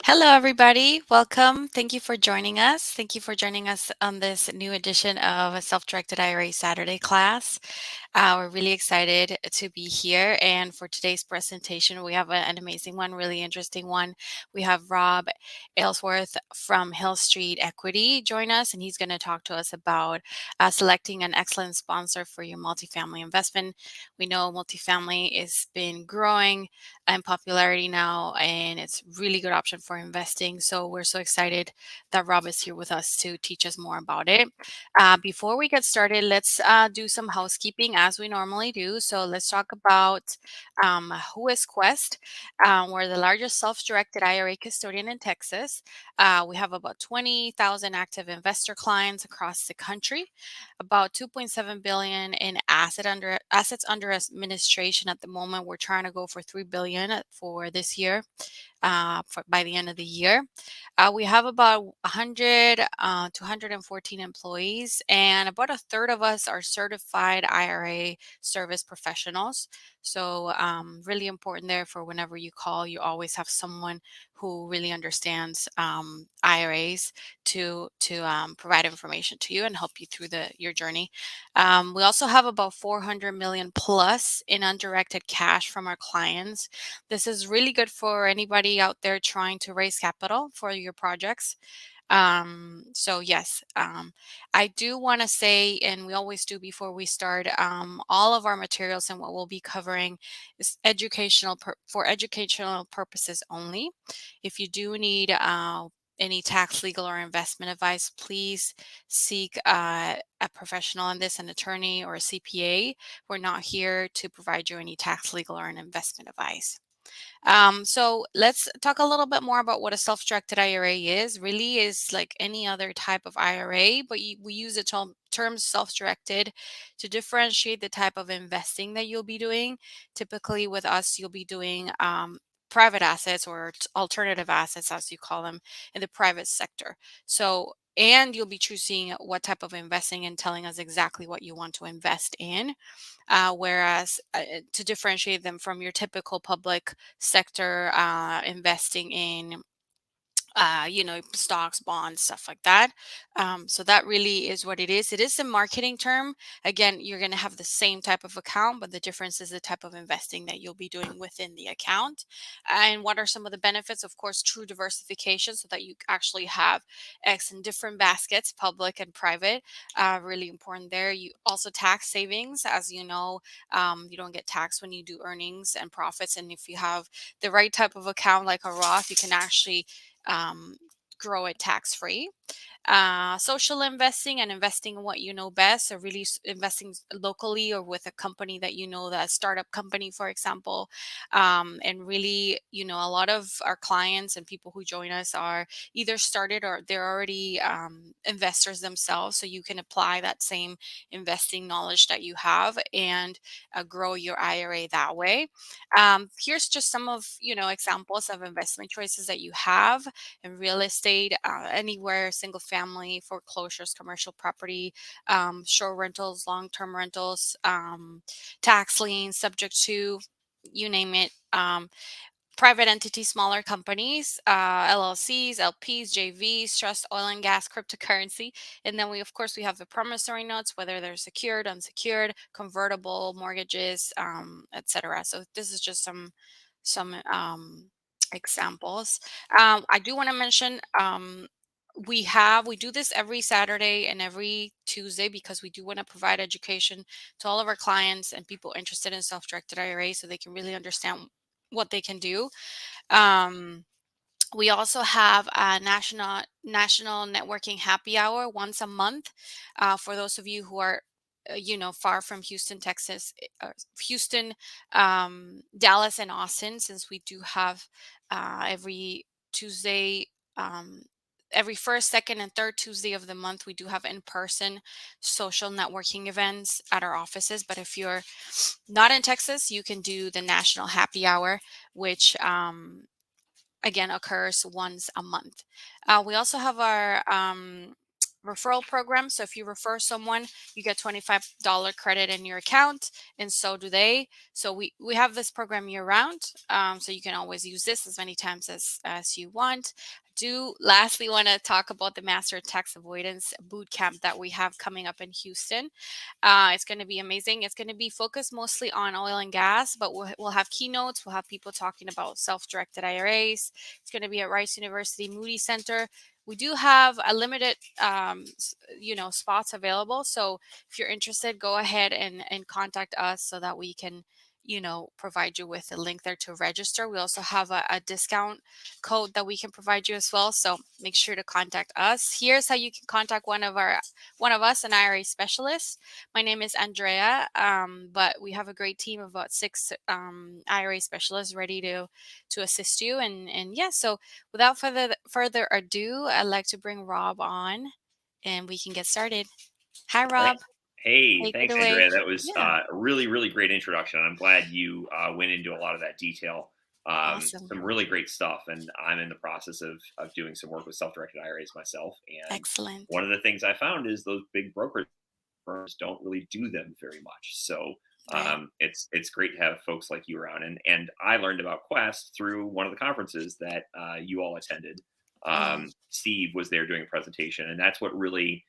Hello, everybody. Welcome. Thank you for joining us. Thank you for joining us on this new edition of a Self-Directed IRA Saturday class. We're really excited to be here. And for today's presentation, we have an amazing one, really interesting one. We have Rob Aylesworth from Hill Street Equity join us, and he's going to talk to us about selecting an excellent sponsor for your multifamily investment. We know multifamily has been growing in popularity now, and it's really good option for investing. So we're so excited that Rob is here with us to teach us more about it. Before we get started, let's do some housekeeping as we normally do. So let's talk about who is Quest. We're the largest self-directed IRA custodian in Texas. We have about 20,000 active investor clients across the country, about 2.7 billion in assets under administration at the moment. We're trying to go for 3 billion for this year, by the end of the year. We have about 100 to 114 employees, and about a third of us are certified IRA service professionals. So really important there for whenever you call, you always have someone who really understands IRAs to provide information to you and help you through your journey. We also have about 400 million plus in undirected cash from our clients. This is really good for anybody out there trying to raise capital for your projects. So yes, I do want to say, and we always do before we start, all of our materials and what we'll be covering is for educational purposes only. If you do need any tax, legal, or investment advice, please seek a professional on this, an attorney or a CPA. We're not here to provide you any tax, legal, or an investment advice. So let's talk a little bit more about what a self-directed IRA is. Really is like any other type of IRA, but we use the term self-directed to differentiate the type of investing that you'll be doing. Typically with us, you'll be doing private assets or alternative assets, as you call them, in the private sector. So, and you'll be choosing what type of investing and telling us exactly what you want to invest in. Whereas to differentiate them from your typical public sector investing in stocks, bonds, stuff like that. So that really is what it is. It is a marketing term. Again, you're going to have the same type of account, but the difference is the type of investing that you'll be doing within the account. And what are some of the benefits? Of course, true diversification, so that you actually have X in different baskets, public and private. Really important there. You also tax savings, as you know, you don't get taxed when you do earnings and profits. And if you have the right type of account, like a Roth, you can actually um, grow it tax free. Social investing and investing in what you know best. So really investing locally or with a company that you know, that startup company, for example. And really, a lot of our clients and people who join us are either started or they're already investors themselves. So you can apply that same investing knowledge that you have and grow your IRA that way. Here's just some of examples of investment choices that you have in real estate, anywhere, single family, foreclosures, commercial property, short rentals, long-term rentals, tax liens, subject to, you name it. Private entities, smaller companies, LLCs, LPs, JVs, trust, oil and gas, cryptocurrency. And then of course, we have the promissory notes, whether they're secured, unsecured, convertible, mortgages, etc. So this is just some examples. I do want to mention we do this every Saturday and every Tuesday because we do want to provide education to all of our clients and people interested in self-directed IRA so they can really understand what they can do. Um, we also have a national networking happy hour once a month for those of you who are far from Houston, Texas, Houston, Dallas, and Austin, since we do have every Tuesday, um, every first, second, and third Tuesday of the month, we do have in-person social networking events at our offices. But if you're not in Texas, you can do the national happy hour, which again occurs once a month. We also have our referral program. So if you refer someone, you get $25 credit in your account, and so do they. So we have this program year round. So you can always use this as many times as you want. Do lastly want to talk about the Master Tax Avoidance Boot Camp that we have coming up in Houston. It's going to be amazing. It's going to be focused mostly on oil and gas, but we'll have keynotes. We'll have people talking about self-directed IRAs. It's going to be at Rice University Moody Center. We do have a limited, spots available. So if you're interested, go ahead and contact us so that we can, provide you with a link there to register. We also have a discount code that we can provide you as well. So make sure to contact us. Here's how you can contact one of us, an IRA specialist. My name is Andrea, but we have a great team of about 6 IRA specialists ready to assist you. And yeah, so without further ado, I'd like to bring Rob on, and we can get started. Hi, Rob. Hey, Take it thanks, away. Andrea. That was Yeah, a really, really great introduction. I'm glad you went into a lot of that detail. awesome. Some really great stuff. And I'm in the process of doing some work with self-directed IRAs myself. And Excellent. one of the things I found is those big brokerage firms don't really do them very much. So Right. it's great to have folks like you around. And I learned about Quest through one of the conferences that you all attended. Mm, Steve was there doing a presentation, and that's what really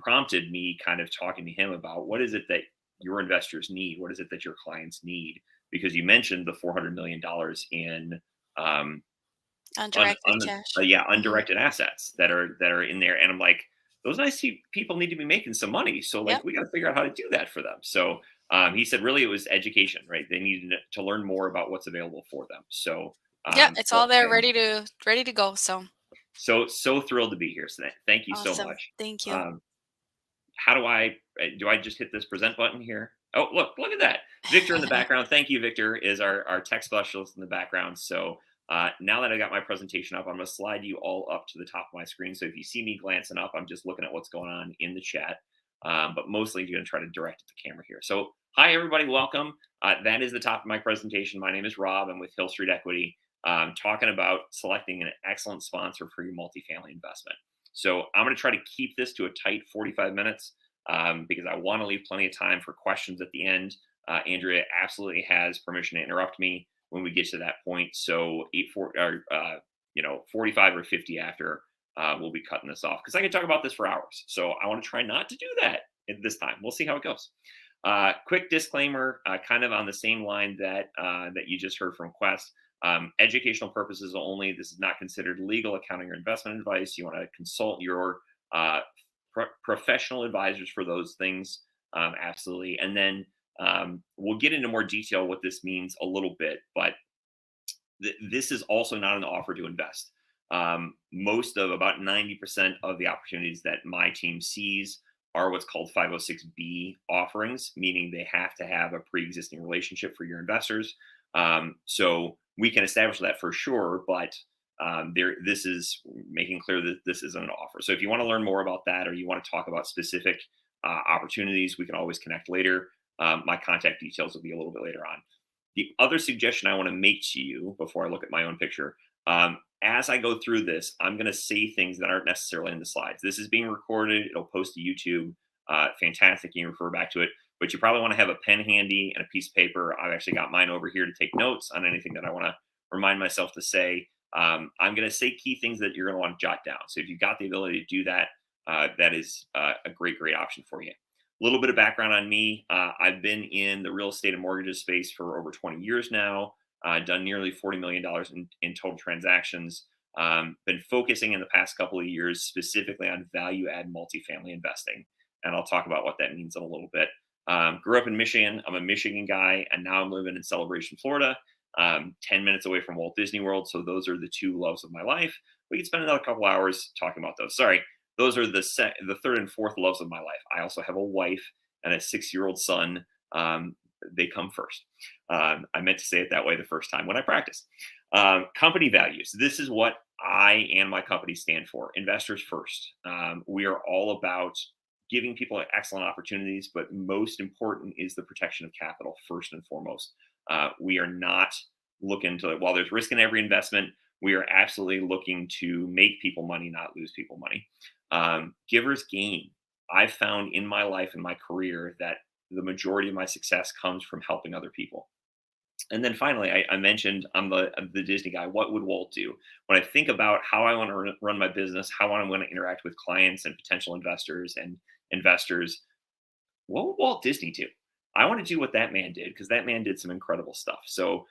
prompted me kind of talking to him about what is it that your investors need? What is it that your clients need? Because you mentioned the $400 million in um, undirected cash. Hmm. undirected assets that are in there, and I'm like, those nice people need to be making some money, so like Yep. we got to figure out how to do that for them. So he said really it was education, right? They needed to learn more about what's available for them. So Yep. It's so all there, I'm ready to go. So so thrilled to be here. So thank you so awesome. much. Thank you. Um, how do I just hit this present button here? Oh, look at that. Victor in the background. Thank you, Victor, is our tech specialist in the background. So now that I got my presentation up, I'm going to slide you all up to the top of my screen. So if you see me glancing up, I'm just looking at what's going on in the chat. But mostly you're going to try to direct at the camera here. So hi, everybody. Welcome. That is the top of my presentation. My name is Rob. I'm with Hill Street Equity, talking about selecting an excellent sponsor for your multifamily investment. So I'm going to try to keep this to a tight 45 minutes because I want to leave plenty of time for questions at the end. Andrea absolutely has permission to interrupt me when we get to that point. So 45 or 50 after, we'll be cutting this off because I can talk about this for hours. So I want to try not to do that at this time. We'll see how it goes. Quick disclaimer, kind of on the same line that you just heard from Quest. Educational purposes only. This is not considered legal, accounting, or investment advice. You want to consult your uh, professional advisors for those things. Absolutely. And then we'll get into more detail what this means a little bit, but this is also not an offer to invest. Most of about 90% of the opportunities that my team sees are what's called 506B offerings, meaning they have to have a pre-existing relationship for your investors. So we can establish that for sure, but this is making clear that this isn't an offer. So if you want to learn more about that, or you want to talk about specific opportunities, we can always connect later. My contact details will be a little bit later on. The other suggestion I want to make to you before I look at my own picture, as I go through this, I'm going to say things that aren't necessarily in the slides. This is being recorded. It'll post to YouTube. Fantastic. You can refer back to it. But you probably want to have a pen handy and a piece of paper. I've actually got mine over here to take notes on anything that I want to remind myself to say. I'm going to say key things that you're going to want to jot down. So if you've got the ability to do that, that is a great option for you. A little bit of background on me. I've been in the real estate and mortgages space for over 20 years now, done nearly $40 million in total transactions. Been focusing in the past couple of years specifically on value add multifamily investing. And I'll talk about what that means in a little bit. Grew up in Michigan. I'm a Michigan guy, and now I'm living in Celebration, Florida, 10 minutes away from Walt Disney World. So those are the two loves of my life. We could spend another couple hours talking about those. Sorry, those are the third and fourth loves of my life. I also have a wife and a 6-year-old son. They come first. I meant to say it that way the first time when I practiced. Company values. This is what I and my company stand for. Investors first. We are all about giving people excellent opportunities, but most important is the protection of capital first and foremost. We are not looking to, while there's risk in every investment, we are absolutely looking to make people money, not lose people money. Givers gain. I've found in my life and my career that the majority of my success comes from helping other people. And then finally, I mentioned I'm the Disney guy. What would Walt do? When I think about how I want to run my business, how I want to interact with clients and potential investors and investors, what would Walt Disney do? I want to do what that man did because that man did some incredible stuff. So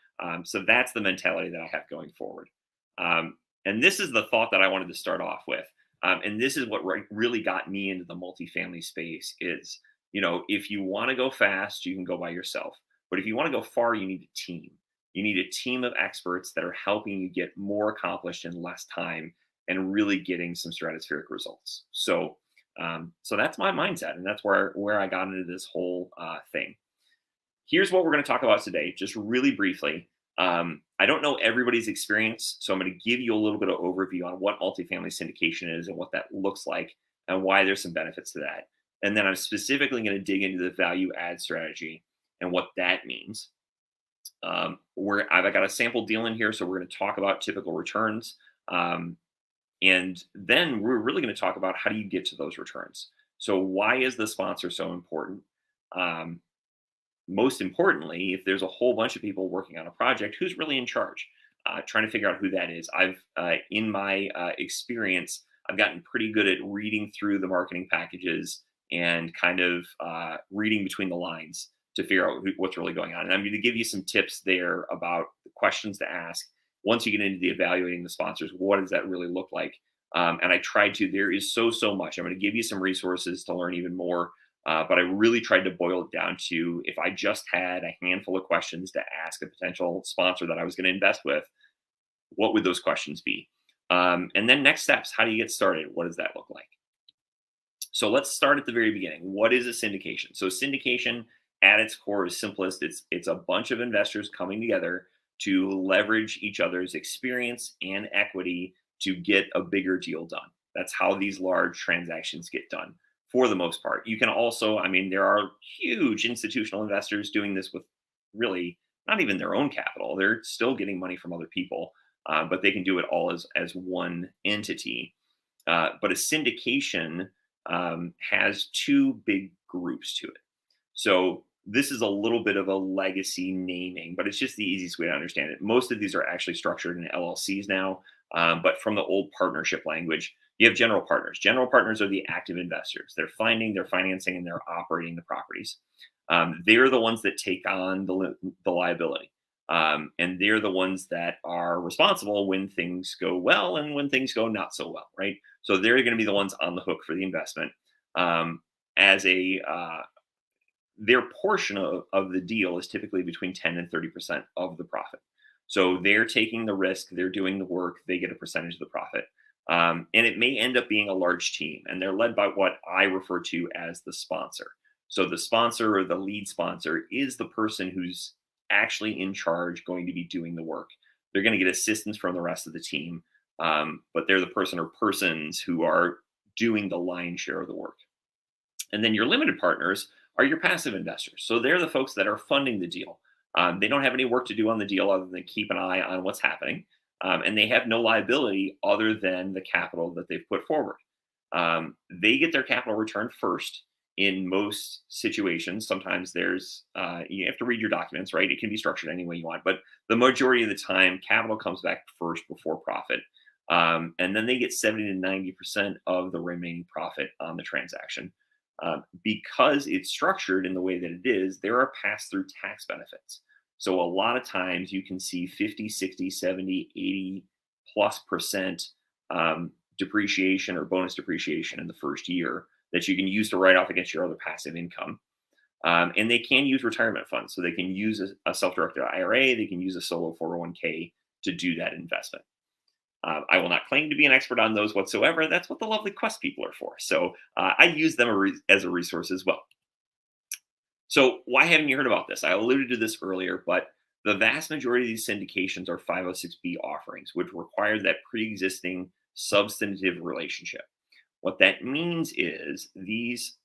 that's the mentality that I have going forward. And this is the thought that I wanted to start off with. And this is what really got me into the multifamily space is, if you want to go fast, you can go by yourself. But if you want to go far, you need a team. You need a team of experts that are helping you get more accomplished in less time and really getting some stratospheric results. So that's my mindset, and that's where I got into this whole thing. Here's what we're going to talk about today, just really briefly. I don't know everybody's experience, so I'm going to give you a little bit of overview on what multifamily syndication is and what that looks like and why there's some benefits to that. And then I'm specifically going to dig into the value add strategy and what that means. I've got a sample deal in here, so we're going to talk about typical returns. And then we're really going to talk about how do you get to those returns. So why is the sponsor so important? Most importantly, if there's a whole bunch of people working on a project, who's really in charge? Trying to figure out who that is. In my experience, I've gotten pretty good at reading through the marketing packages and kind of reading between the lines to figure out what's really going on. And I'm going to give you some tips there about the questions to ask. Once you get into the evaluating the sponsors, what does that really look like? And I tried to, there is so much. I'm going to give you some resources to learn even more. But I really tried to boil it down to if I just had a handful of questions to ask a potential sponsor that I was going to invest with, what would those questions be? And then next steps, how do you get started? What does that look like? So let's start at the very beginning. What is a syndication? So syndication at its core is simplest. It's a bunch of investors coming together to leverage each other's experience and equity to get a bigger deal done. That's how these large transactions get done for the most part. You can also, there are huge institutional investors doing this with really not even their own capital. They're still getting money from other people, but they can do it all as one entity. But a syndication has two big groups to it. So this is a little bit of a legacy naming, but it's just the easiest way to understand it. Most of these are actually structured in LLCs now, but from the old partnership language, you have general partners. General partners are the active investors. They're financing, and they're operating the properties. They're the ones that take on the liability. And they're the ones that are responsible when things go well and when things go not so well, right? So they're going to be the ones on the hook for the investment. Their portion of the deal is typically between 10 and 30% of the profit. So they're taking the risk, they're doing the work, they get a percentage of the profit. And it may end up being a large team, and they're led by what I refer to as the sponsor. So the sponsor or the lead sponsor is the person who's actually in charge, going to be doing the work. They're going to get assistance from the rest of the team, but they're the person or persons who are doing the lion's share of the work. And then your limited partners are your passive investors. So they're the folks that are funding the deal. They don't have any work to do on the deal other than keep an eye on what's happening. And they have no liability other than the capital that they've put forward. They get their capital returned first in most situations. Sometimes you have to read your documents, right? It can be structured any way you want, but the majority of the time, capital comes back first before profit. And then they get 70 to 90% of the remaining profit on the transaction. Because it's structured in the way that it is, there are pass-through tax benefits. So a lot of times you can see 50, 60, 70, 80 plus percent depreciation or bonus depreciation in the first year that you can use to write off against your other passive income. And they can use retirement funds. So they can use a self-directed IRA, they can use a solo 401k to do that investment. I will not claim to be an expert on those whatsoever. That's what the lovely Quest people are for. So I use them as a resource as well. So why haven't you heard about this? I alluded to this earlier, but the vast majority of these syndications are 506B offerings, which require that pre-existing substantive relationship. What that means is these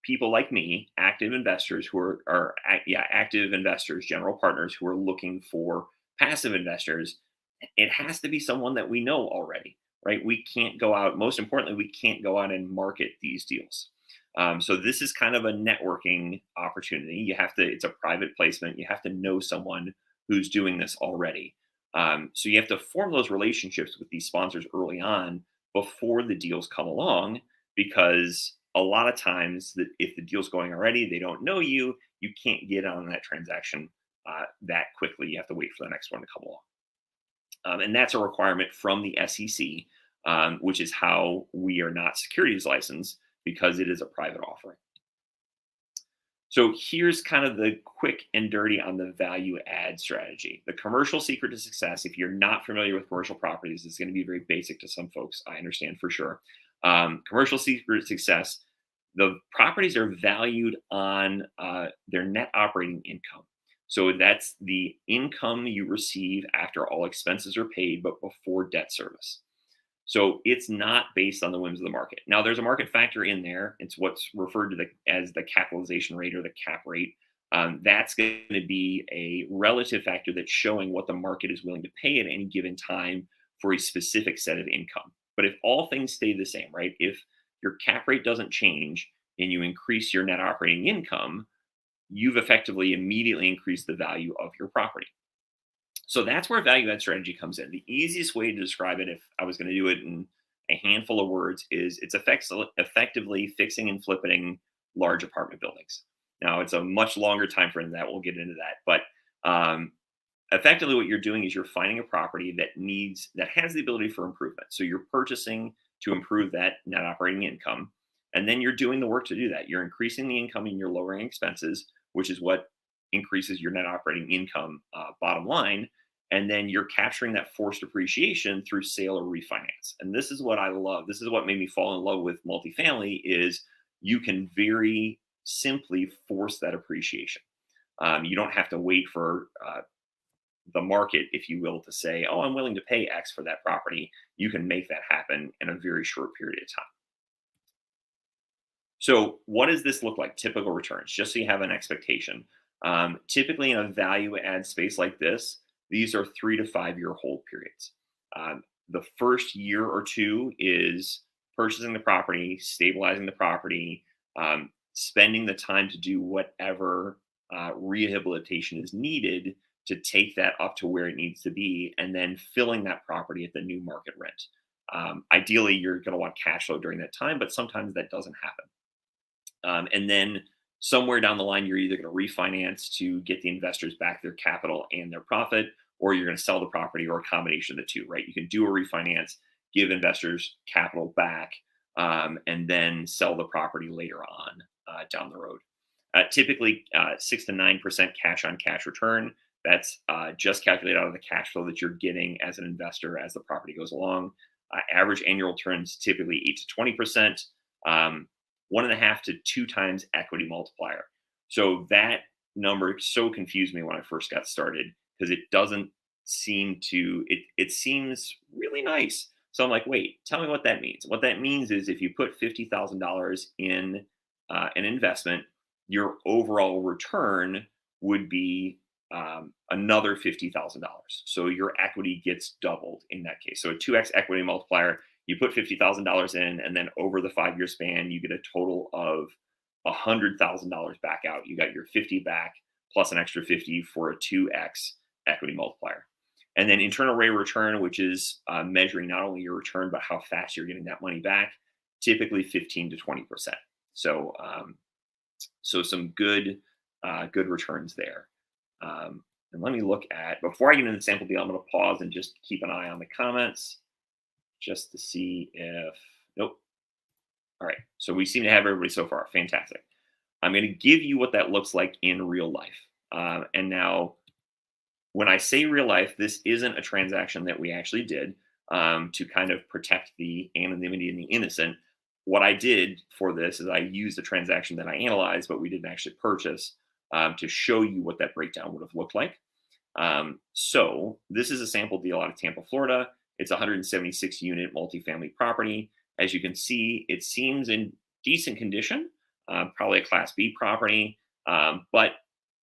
people like me, active investors who are active investors, general partners who are looking for passive investors, it has to be someone that we know already. right? We can't go out. Most importantly, we can't go out and market these deals. So this is kind of a networking opportunity. You have to. It's a private placement. You have to know someone who's doing this already. So you have to form those relationships with these sponsors early on before the deals come along, because a lot of times that if the deal's going already, they don't know you. You can't get on that transaction that quickly. You have to wait for the next one to come along. And that's a requirement from the SEC, which is how we are not securities licensed, because it is a private offering. So here's kind of the quick and dirty on the value add strategy. The commercial secret to success, if you're not familiar with commercial properties, is going to be very basic to some folks. I understand for sure. Commercial secret to success, the properties are valued on their net operating income. So that's the income you receive after all expenses are paid, but before debt service. So it's not based on the whims of the market. Now, there's a market factor in there. It's what's referred to as the capitalization rate, or the cap rate. That's going to be a relative factor that's showing what the market is willing to pay at any given time for a specific set of income. But if all things stay the same, right? If your cap rate doesn't change and you increase your net operating income, you've effectively immediately increased the value of your property. So that's where value add strategy comes in. The easiest way to describe it, if I was going to do it in a handful of words, is it's effectively fixing and flipping large apartment buildings. Now, it's a much longer time frame than that. We'll get into that. But effectively, what you're doing is you're finding a property that has the ability for improvement. So you're purchasing to improve that net operating income. And then you're doing the work to do that. You're increasing the income and you're lowering expenses, which is what increases your net operating income bottom line. And then you're capturing that forced appreciation through sale or refinance. And this is what I love. This is what made me fall in love with multifamily, is you can very simply force that appreciation. You don't have to wait for the market, if you will, to say, oh, I'm willing to pay X for that property. You can make that happen in a very short period of time. So what does this look like? Typical returns, just so you have an expectation. Typically in a value add space like this, these are 3 to 5 year hold periods. The first year or two is purchasing the property, stabilizing the property, spending the time to do whatever rehabilitation is needed to take that up to where it needs to be, and then filling that property at the new market rent. Ideally, you're going to want cash flow during that time, but sometimes that doesn't happen. And then somewhere down the line, you're either going to refinance to get the investors back their capital and their profit, or you're going to sell the property, or a combination of the two, right? You can do a refinance, give investors capital back, and then sell the property later on down the road. Typically, 6 to 9% cash on cash return. That's just calculated out of the cash flow that you're getting as an investor as the property goes along. Average annual returns typically 8 to 20%. 1.5 to 2 times equity multiplier. So that number so confused me when I first got started, because it doesn't seem to, it seems really nice. So I'm like, wait, tell me what that means. What that means is if you put $50,000 in an investment, your overall return would be another $50,000. So your equity gets doubled in that case. So a 2x equity multiplier. You put $50,000 in, and then over the 5 year span, you get a total of $100,000 back out. You got your 50 back plus an extra 50 for a 2x equity multiplier. And then internal rate of return, which is measuring not only your return, but how fast you're getting that money back, typically 15 to 20%. So, so some good returns there. And let me look at, before I get into the sample deal, I'm going to pause and just keep an eye on the comments, just to see if, nope. All right, so we seem to have everybody so far. Fantastic. I'm going to give you what that looks like in real life. And now, when I say real life, this isn't a transaction that we actually did to kind of protect the anonymity and the innocent. What I did for this is I used a transaction that I analyzed, but we didn't actually purchase, to show you what that breakdown would have looked like. So this is a sample deal out of Tampa, Florida. It's a 176 unit multifamily property. As you can see, it seems in decent condition, probably a Class B property, but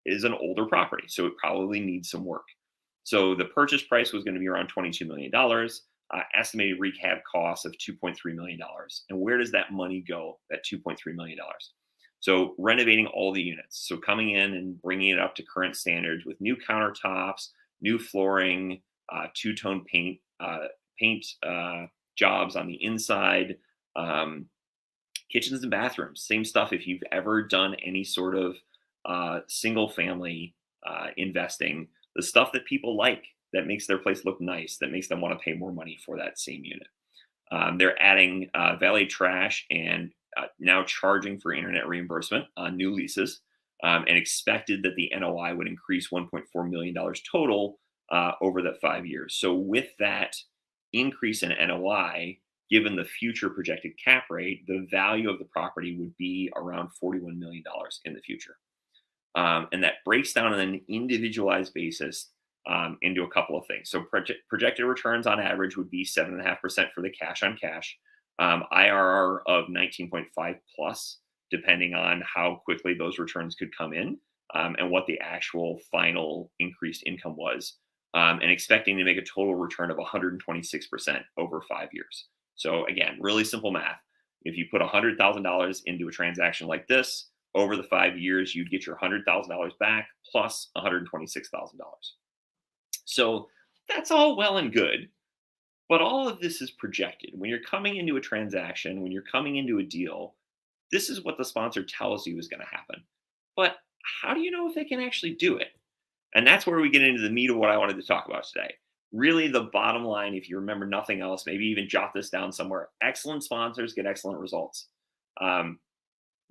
is an older property, so it probably needs some work. So the purchase price was going to be around $22 million. estimated rehab costs of $2.3 million. And where does that money go, that $2.3 million? So renovating all the units. So coming in and bringing it up to current standards with new countertops, new flooring, two-tone paint jobs on the inside, kitchens and bathrooms. Same stuff. If you've ever done any sort of single family investing, the stuff that people like, that makes their place look nice, that makes them want to pay more money for that same unit. They're adding valet trash and now charging for internet reimbursement on new leases, and expected that the NOI would increase $1.4 million total over the 5 years. So with that increase in NOI, given the future projected cap rate, the value of the property would be around $41 million in the future. And that breaks down on an individualized basis into a couple of things. So projected returns on average would be 7.5% for the cash on cash, IRR of 19.5 plus, depending on how quickly those returns could come in, and what the actual final increased income was, and expecting to make a total return of 126% over 5 years. So again, really simple math. If you put $100,000 into a transaction like this, over the 5 years, you'd get your $100,000 back plus $126,000. So that's all well and good, but all of this is projected. When you're coming into a transaction, when you're coming into a deal, this is what the sponsor tells you is going to happen. But how do you know if they can actually do it? And that's where we get into the meat of what I wanted to talk about today. Really, the bottom line, if you remember nothing else, maybe even jot this down somewhere: excellent sponsors get excellent results.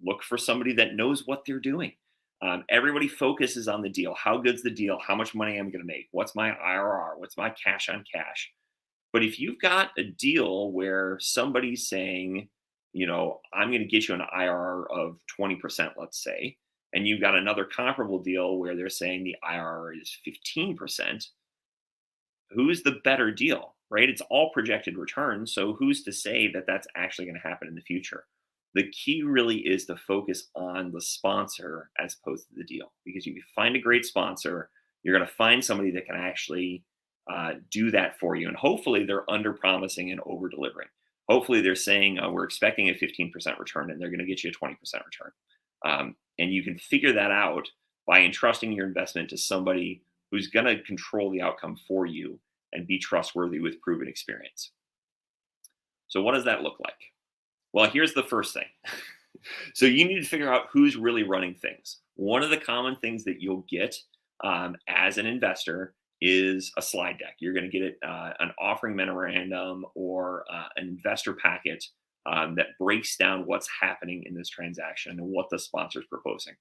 Look for somebody that knows what they're doing. Everybody focuses on the deal. How good's the deal? How much money am I going to make? What's my IRR? What's my cash on cash? But if you've got a deal where somebody's saying, I'm going to get you an IRR of 20%, let's say, and you've got another comparable deal where they're saying the IRR is 15%, who's the better deal, right? It's all projected returns. So who's to say that that's actually going to happen in the future? The key really is to focus on the sponsor as opposed to the deal. Because if you find a great sponsor, you're going to find somebody that can actually do that for you. And hopefully they're under promising and over delivering. Hopefully they're saying, we're expecting a 15% return, and they're going to get you a 20% return. And you can figure that out by entrusting your investment to somebody who's going to control the outcome for you and be trustworthy with proven experience. So what does that look like? Well, here's the first thing. So you need to figure out who's really running things. One of the common things that you'll get as an investor is a slide deck. You're going to get an offering memorandum or an investor packet that breaks down what's happening in this transaction and what the sponsor is proposing.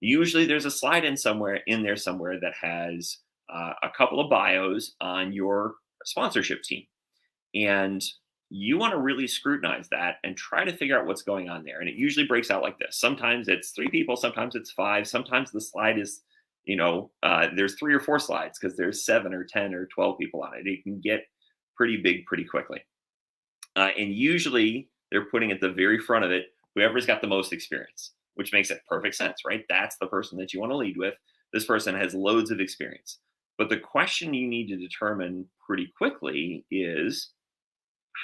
Usually there's a slide in there somewhere that has a couple of bios on your sponsorship team. And you want to really scrutinize that and try to figure out what's going on there. And it usually breaks out like this. Sometimes it's 3 people, sometimes it's 5, sometimes the slide is, there's 3 or 4 slides because there's 7 or 10 or 12 people on it. It can get pretty big pretty quickly. And usually they're putting at the very front of it whoever's got the most experience, which makes it perfect sense, right? That's the person that you want to lead with. This person has loads of experience. But the question you need to determine pretty quickly is,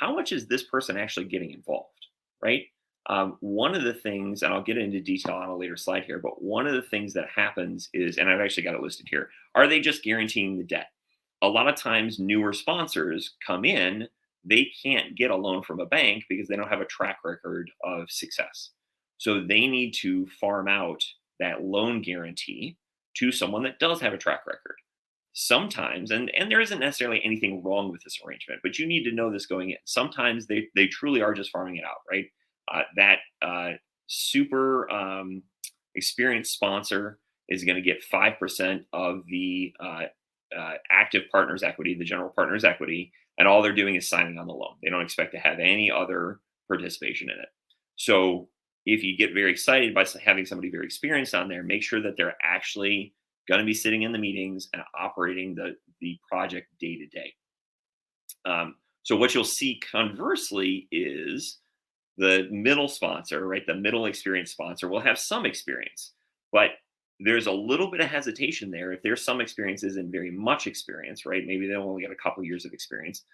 how much is this person actually getting involved, right? One of the things, and I'll get into detail on a later slide here, but one of the things that happens is, and I've actually got it listed here, are they just guaranteeing the debt? A lot of times newer sponsors come in, they can't get a loan from a bank because they don't have a track record of success. So they need to farm out that loan guarantee to someone that does have a track record. Sometimes, and there isn't necessarily anything wrong with this arrangement, but you need to know this going in. Sometimes they truly are just farming it out, right? That super experienced sponsor is going to get 5% of the active partner's equity, the general partner's equity, and all they're doing is signing on the loan. They don't expect to have any other participation in it. So if you get very excited by having somebody very experienced on there, make sure that they're actually going to be sitting in the meetings and operating the project day to day. So what you'll see conversely is the middle sponsor, right? The middle experienced sponsor will have some experience, but there's a little bit of hesitation there. If there's some experience isn't very much experience, right? Maybe they only got a couple years of experience.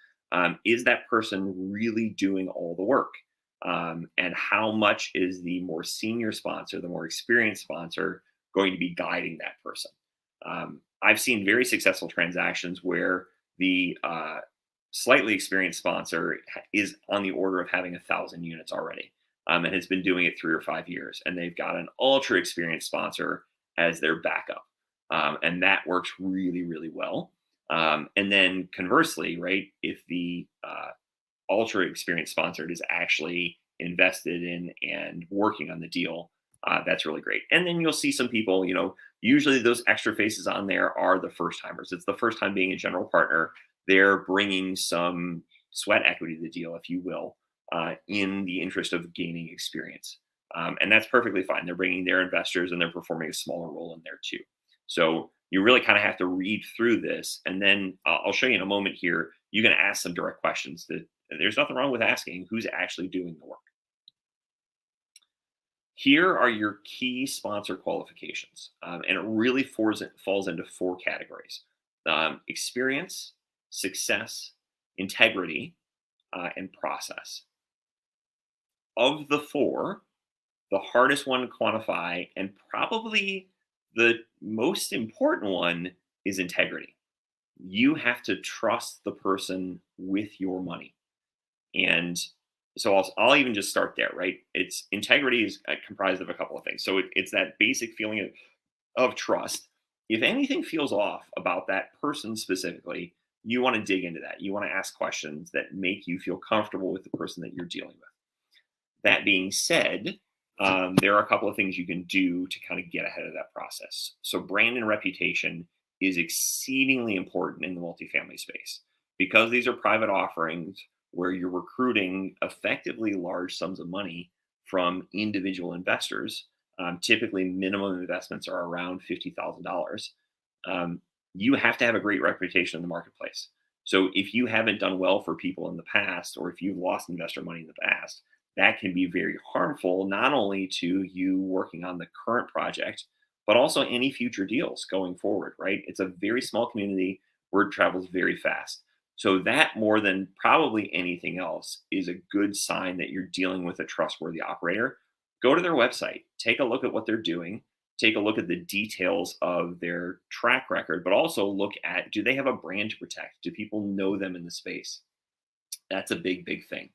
Is that person really doing all the work? And how much is the more senior sponsor, the more experienced sponsor, going to be guiding that person? I've seen very successful transactions where the slightly experienced sponsor is on the order of having 1,000 units already, and has been doing it 3 or 5 years, and they've got an ultra experienced sponsor as their backup, and that works really, really well. And then conversely, right, if the ultra experienced sponsor is actually invested in and working on the deal, that's really great. And then you'll see some people, usually those extra faces on there are the first timers. It's the first time being a general partner. They're bringing some sweat equity to the deal, if you will, in the interest of gaining experience. And that's perfectly fine. They're bringing their investors and they're performing a smaller role in there too. So you really kind of have to read through this. And then I'll show you in a moment here. You can ask some direct questions. There's nothing wrong with asking who's actually doing the work. Here are your key sponsor qualifications. And it really falls into 4 categories: experience, success, integrity, and process. Of the 4, the hardest one to quantify and probably the most important one is integrity. You have to trust the person with your money. And so I'll even just start there, right? It's integrity is comprised of a couple of things. So it's that basic feeling of trust. If anything feels off about that person specifically, you want to dig into that. You want to ask questions that make you feel comfortable with the person that you're dealing with. That being said, there are a couple of things you can do to kind of get ahead of that process. So brand and reputation is exceedingly important in the multifamily space because these are private offerings where you're recruiting effectively large sums of money from individual investors. Typically, minimum investments are around $50,000. You have to have a great reputation in the marketplace. So if you haven't done well for people in the past, or if you've lost investor money in the past, that can be very harmful, not only to you working on the current project, but also any future deals going forward, right? It's a very small community. Word travels very fast. So that, more than probably anything else, is a good sign that you're dealing with a trustworthy operator. Go to their website, take a look at what they're doing, take a look at the details of their track record, but also look at, do they have a brand to protect? Do people know them in the space? That's a big, big thing.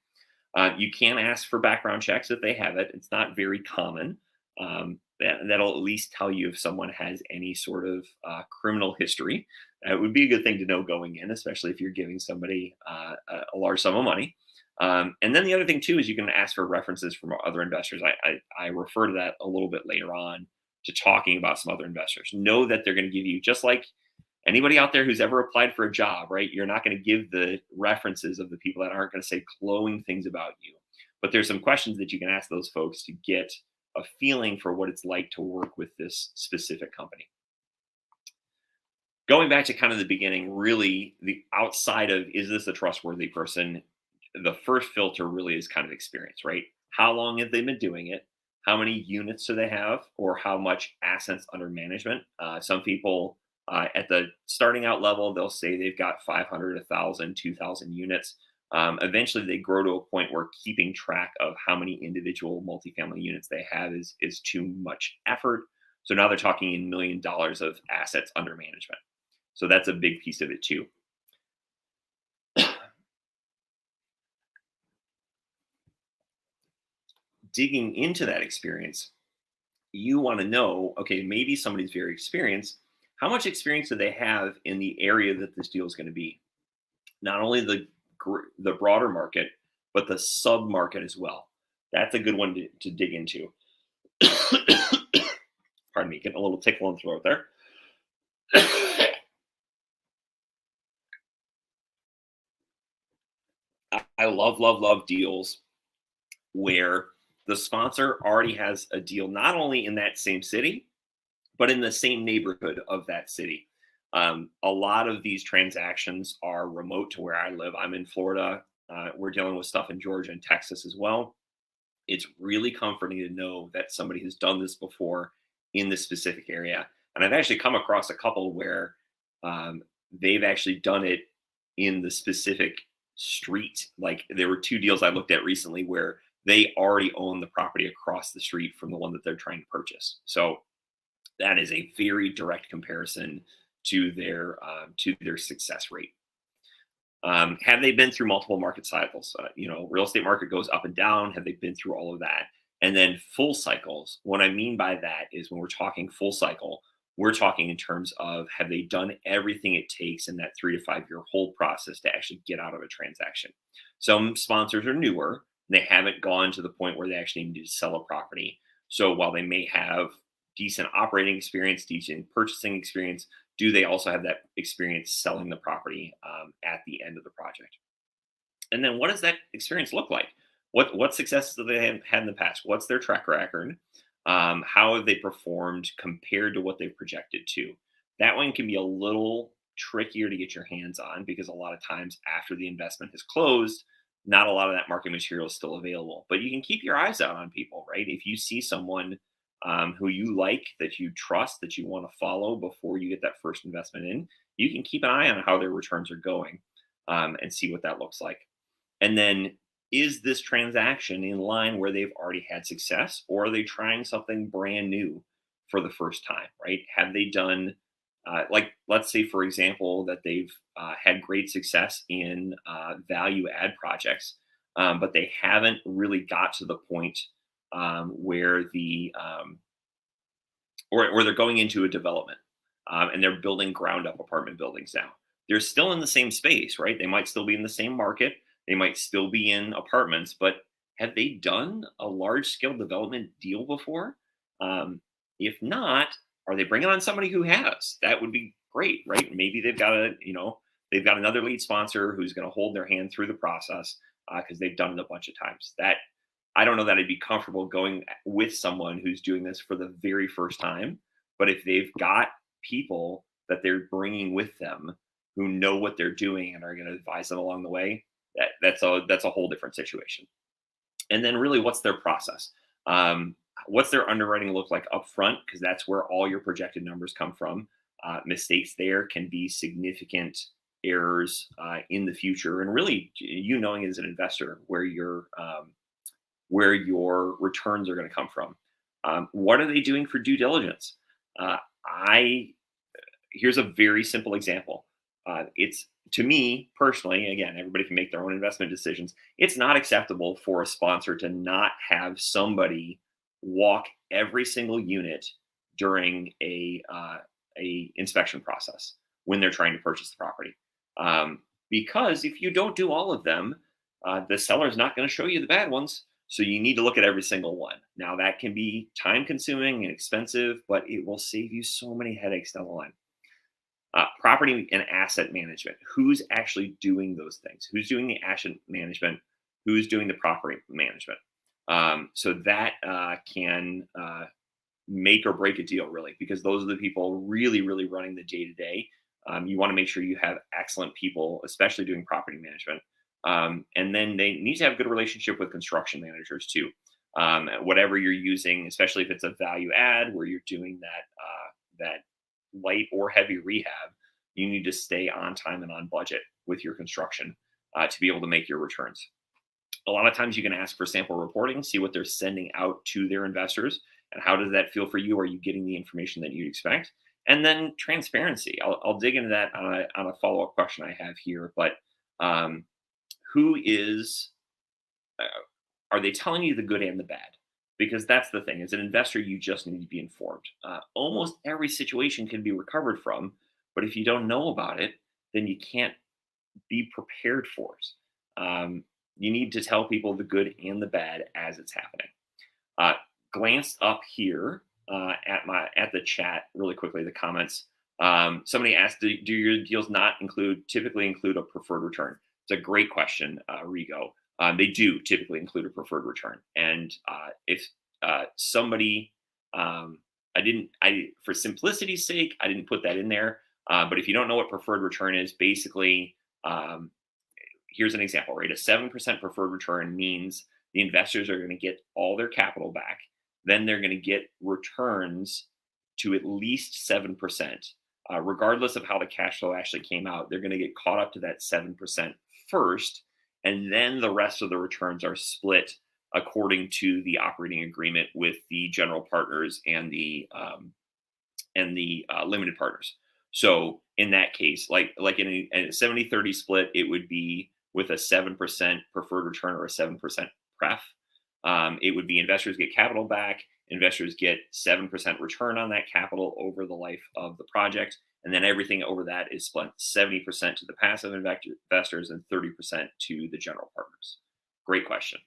You can ask for background checks if they have it. It's not very common. That'll at least tell you if someone has any sort of criminal history. It would be a good thing to know going in, especially if you're giving somebody a large sum of money. And then the other thing too is you can ask for references from other investors. I refer to that a little bit later on, to talking about some other investors. Know that they're going to give you, just like anybody out there who's ever applied for a job, right? You're not going to give the references of the people that aren't going to say glowing things about you. But there's some questions that you can ask those folks to get a feeling for what it's like to work with this specific company. Going back to kind of the beginning, really the outside of, is this a trustworthy person? The first filter really is kind of experience, right? How long have they been doing it? How many units do they have, or how much assets under management? Some people at the starting out level, they'll say they've got 500, 1,000, 2,000 units. Eventually, they grow to a point where keeping track of how many individual multifamily units they have is too much effort. So now they're talking in $1 million of assets under management. So that's a big piece of it too. Digging into that experience, you want to know, okay, maybe somebody's very experienced. How much experience do they have in the area that this deal is going to be? Not only the broader market, but the sub market as well. That's a good one to dig into. Pardon me, getting a little tickle in the throat there. I love, love, love deals where the sponsor already has a deal not only in that same city, but in the same neighborhood of that city. A lot of these transactions are remote to where I live. I'm in Florida. We're dealing with stuff in Georgia and Texas as well. It's really comforting to know that somebody has done this before in this specific area. And I've actually come across a couple where they've actually done it in the specific street. Like there were two deals I looked at recently where they already own the property across the street from the one that they're trying to purchase. So that is a very direct comparison to their success rate. Have they been through multiple market cycles? Real estate market goes up and down. Have they been through all of that? And then full cycles. What I mean by that is when we're talking full cycle, we're talking in terms of have they done everything it takes in that 3 to 5 year hold process to actually get out of a transaction? Some sponsors are newer. They haven't gone to the point where they actually need to sell a property. So while they may have decent operating experience, decent purchasing experience, do they also have that experience selling the property at the end of the project? And then what does that experience look like? What successes do they have had in the past? What's their track record? How have they performed compared to what they've projected to? That one can be a little trickier to get your hands on because a lot of times after the investment has closed, not a lot of that market material is still available. But you can keep your eyes out on people, right? If you see someone who you like, that you trust, that you want to follow before you get that first investment in, you can keep an eye on how their returns are going and see what that looks like. And then is this transaction in line where they've already had success, or are they trying something brand new for the first time, right? Have they done, like, let's say, for example, that they've had great success in value add projects, but they haven't really got to the point where or they're going into a development and they're building ground up apartment buildings now. They're still in the same space, right? They might still be in the same market. They might still be in apartments, but have they done a large scale development deal before? If not, are they bringing on somebody who has? That would be great, right? Maybe they've got another lead sponsor who's going to hold their hand through the process because they've done it a bunch of times. That I don't know that I'd be comfortable going with someone who's doing this for the very first time. But if they've got people that they're bringing with them who know what they're doing and are going to advise them along the way, that's a whole different situation. And then really, what's their process? What's their underwriting look like up front? Because that's where all your projected numbers come from. Mistakes there can be significant errors in the future, and really, knowing as an investor where your returns are going to come from. What are they doing for due diligence? I Here's a very simple example. It's to me personally, again, everybody can make their own investment decisions. It's not acceptable for a sponsor to not have somebody walk every single unit during a inspection process when they're trying to purchase the property. Because if you don't do all of them, the seller is not going to show you the bad ones. So you need to look at every single one. Now that can be time consuming and expensive, but it will save you so many headaches down the line. Property and asset management. Who's actually doing those things? Who's doing the asset management? Who's doing the property management? So that can make or break a deal, really, because those are the people really, really running the day to day. You want to make sure you have excellent people, especially doing property management. And then they need to have a good relationship with construction managers too. Whatever you're using, especially if it's a value add where you're doing that light or heavy rehab, you need to stay on time and on budget with your construction to be able to make your returns. A lot of times you can ask for sample reporting, see what they're sending out to their investors, and how does that feel for you? Are you getting the information that you'd expect? And then transparency. I'll dig into that on a follow-up question I have here, but who is are they telling you the good and the bad? Because that's the thing. As an investor, you just need to be informed. Almost every situation can be recovered from, but if you don't know about it, then you can't be prepared for it. You need to tell people the good and the bad as it's happening. Glanced up here at the chat really quickly, the comments. Somebody asked, do your deals not typically include a preferred return? It's a great question, Rigo. They do typically include a preferred return. And if somebody, for simplicity's sake, I didn't put that in there. But if you don't know what preferred return is, basically, here's an example, right? A 7% preferred return means the investors are going to get all their capital back. Then they're going to get returns to at least 7%. Regardless of how the cash flow actually came out, they're going to get caught up to that 7% first, And then the rest of the returns are split according to the operating agreement with the general partners and the limited partners. So in that case, like in a 70-30 split, it would be with a 7% preferred return or a 7% pref. It would be investors get capital back, investors get 7% return on that capital over the life of the project. And then everything over that is split 70% to the passive investors and 30% to the general partners. Great question.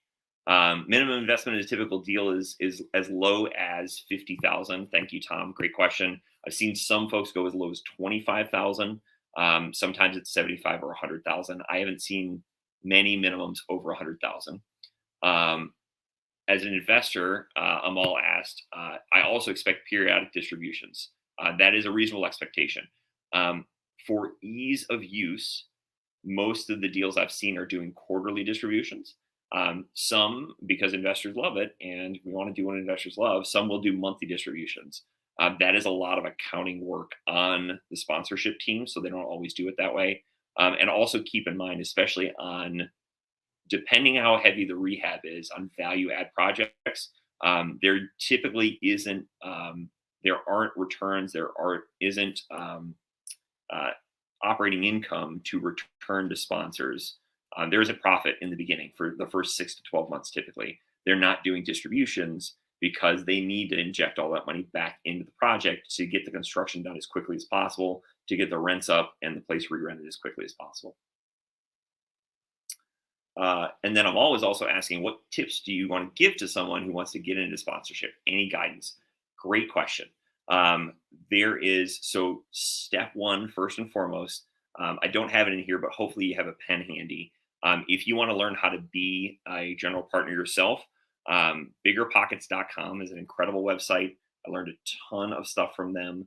Minimum investment in a typical deal is as low as 50,000. Thank you, Tom. Great question. I've seen some folks go as low as 25,000. Sometimes it's 75 or 100,000. I haven't seen many minimums over 100,000. As an investor, Amal asked, I also expect periodic distributions. That is a reasonable expectation. For ease of use, most of the deals I've seen are doing quarterly distributions. Some, because investors love it, and we want to do what investors love, some will do monthly distributions. That is a lot of accounting work on the sponsorship team, so they don't always do it that way. And also keep in mind, especially on, depending how heavy the rehab is on value add projects, there typically isn't, there aren't returns, isn't operating income to return to sponsors. There is a profit in the beginning for the first 6 to 12 months. Typically, they're not doing distributions because they need to inject all that money back into the project to get the construction done as quickly as possible, to get the rents up and the place re-rented as quickly as possible. And then I'm always also asking, what tips do you want to give to someone who wants to get into sponsorship? Any guidance? Great question. So step one, first and foremost, I don't have it in here, but hopefully you have a pen handy. If you want to learn how to be a general partner yourself, biggerpockets.com is an incredible website. I learned a ton of stuff from them.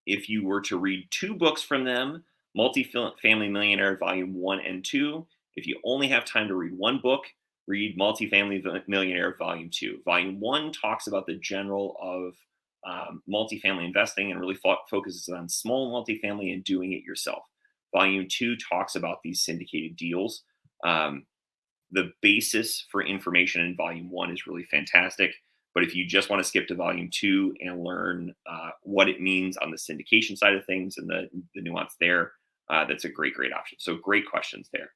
If you were to read 2 books from them, Multifamily Millionaire Volume 1 and 2. If you only have time to read 1 book, read Multifamily Millionaire Volume 2. Volume 1 talks about the general of multifamily investing and really focuses on small multifamily and doing it yourself. Volume 2 talks about these syndicated deals. The basis for information in Volume 1 is really fantastic. But if you just want to skip to Volume 2 and learn what it means on the syndication side of things and the nuance there, that's a great option. So great questions there.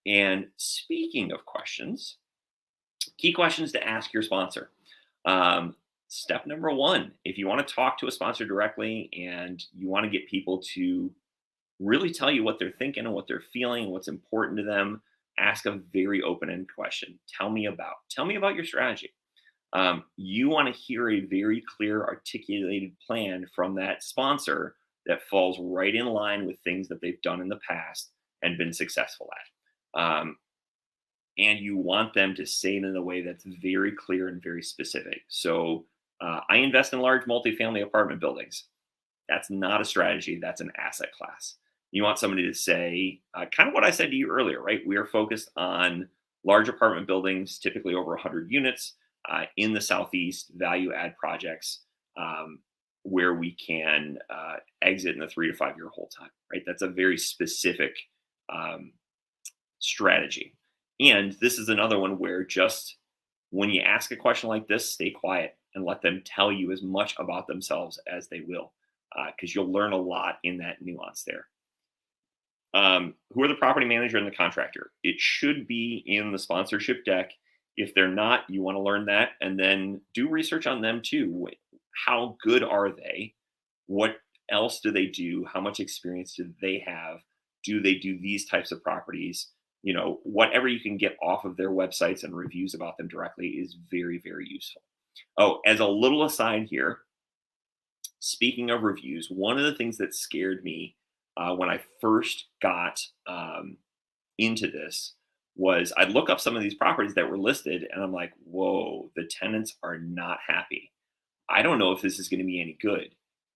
And speaking of questions, key questions to ask your sponsor. Step number 1, if you want to talk to a sponsor directly and you want to get people to really tell you what they're thinking and what they're feeling and what's important to them, ask a very open-ended question. Tell me about your strategy. You want to hear a very clear, articulated plan from that sponsor that falls right in line with things that they've done in the past and been successful at. And you want them to say it in a way that's very clear and very specific. So I invest in large multifamily apartment buildings. That's not a strategy. That's an asset class. You want somebody to say kind of what I said to you earlier, right? We are focused on large apartment buildings, typically over 100 units in the Southeast, value add projects where we can exit in the 3 to 5 year hold time, right? That's a very specific strategy. And this is another one where just when you ask a question like this, stay quiet and let them tell you as much about themselves as they will, because you'll learn a lot in that nuance there. Who are the property manager and the contractor? It should be in the sponsorship deck. If they're not, you want to learn that and then do research on them too. How good are they? What else do they do? How much experience do they have? Do they do these types of properties? You know, whatever you can get off of their websites and reviews about them directly is very useful. Oh, as a little aside here, speaking of reviews, one of the things that scared me when I first got into this was I'd look up some of these properties that were listed and I'm like, whoa, the tenants are not happy. I don't know if this is going to be any good.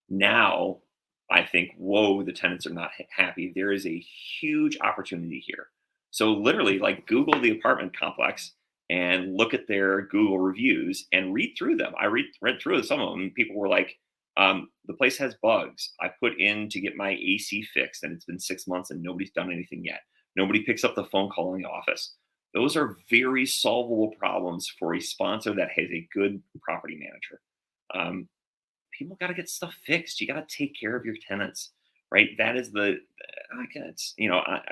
Now I think, whoa, the tenants are not happy. There is a huge opportunity here. So literally, like, Google the apartment complex and look at their Google reviews and read through them. I read through some of them. People were like, The place has bugs. I put in to get my AC fixed, and it's been 6 months and nobody's done anything yet. Nobody picks up the phone call in the office. Those are very solvable problems for a sponsor that has a good property manager. Um, People got to get stuff fixed. You got to take care of your tenants, right? That is it's,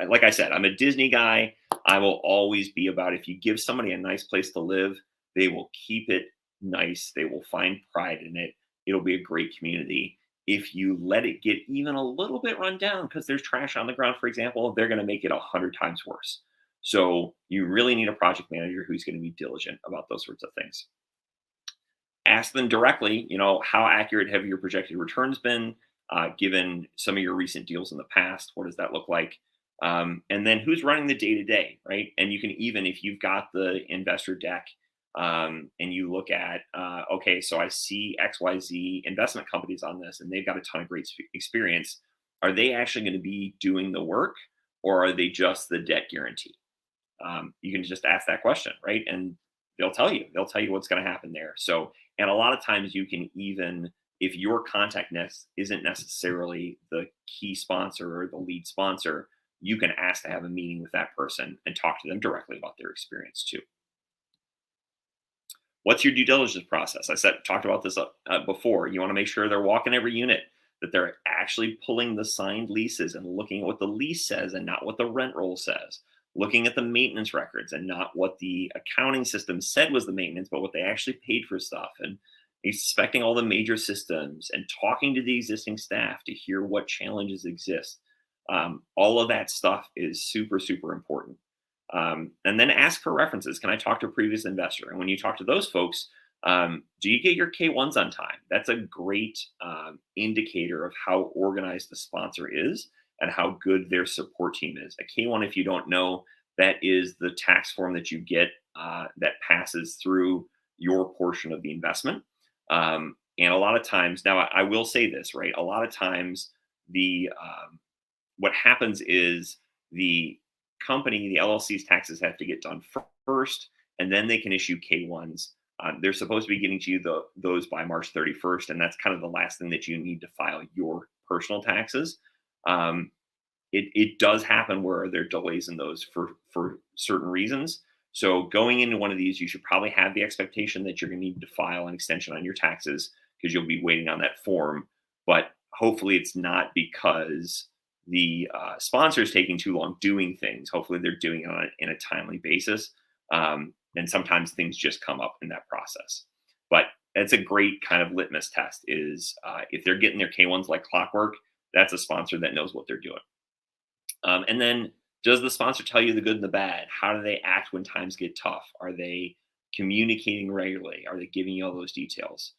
like I said, I'm a Disney guy. I will always be about, if you give somebody a nice place to live, they will keep it nice. They will find pride in it. It'll be a great community. If you let it get even a little bit run down because there's trash on the ground, for example, they're going to make it 100 times worse. So you really need a project manager who's going to be diligent about those sorts of things. Ask them directly, how accurate have your projected returns been, given some of your recent deals in the past? What does that look like? And then who's running the day to day, right? And you can, even if you've got the investor deck, and you look at, okay, so I see XYZ investment companies on this, and they've got a ton of great experience. Are they actually going to be doing the work, or are they just the debt guarantee? You can just ask that question, right? And they'll tell you what's going to happen there. So, and a lot of times you can, even if your contact next isn't necessarily the key sponsor or the lead sponsor, you can ask to have a meeting with that person and talk to them directly about their experience too. What's your due diligence process? Talked about this before. You want to make sure they're walking every unit, that they're actually pulling the signed leases and looking at what the lease says and not what the rent roll says, looking at the maintenance records and not what the accounting system said was the maintenance, but what they actually paid for stuff, and inspecting all the major systems and talking to the existing staff to hear what challenges exist. All of that stuff is super, super important. And then ask for references. Can I talk to a previous investor? And when you talk to those folks, do you get your K-1s on time? That's a great indicator of how organized the sponsor is and how good their support team is. A K-1, if you don't know, that is the tax form that you get that passes through your portion of the investment. And a lot of times, now I will say this, right? A lot of times what happens is the company, the LLC's taxes have to get done first, and then they can issue K-1s. They're supposed to be getting to you those by March 31st, and that's kind of the last thing that you need to file your personal taxes. It does happen where there are delays in those for certain reasons. So going into one of these, you should probably have the expectation that you're going to need to file an extension on your taxes because you'll be waiting on that form. But hopefully it's not because the sponsor is taking too long doing things. Hopefully they're doing it in a timely basis. And sometimes things just come up in that process. But it's a great kind of litmus test is if they're getting their K-1s like clockwork, that's a sponsor that knows what they're doing. And then, does the sponsor tell you the good and the bad? How do they act when times get tough? Are they communicating regularly? Are they giving you all those details?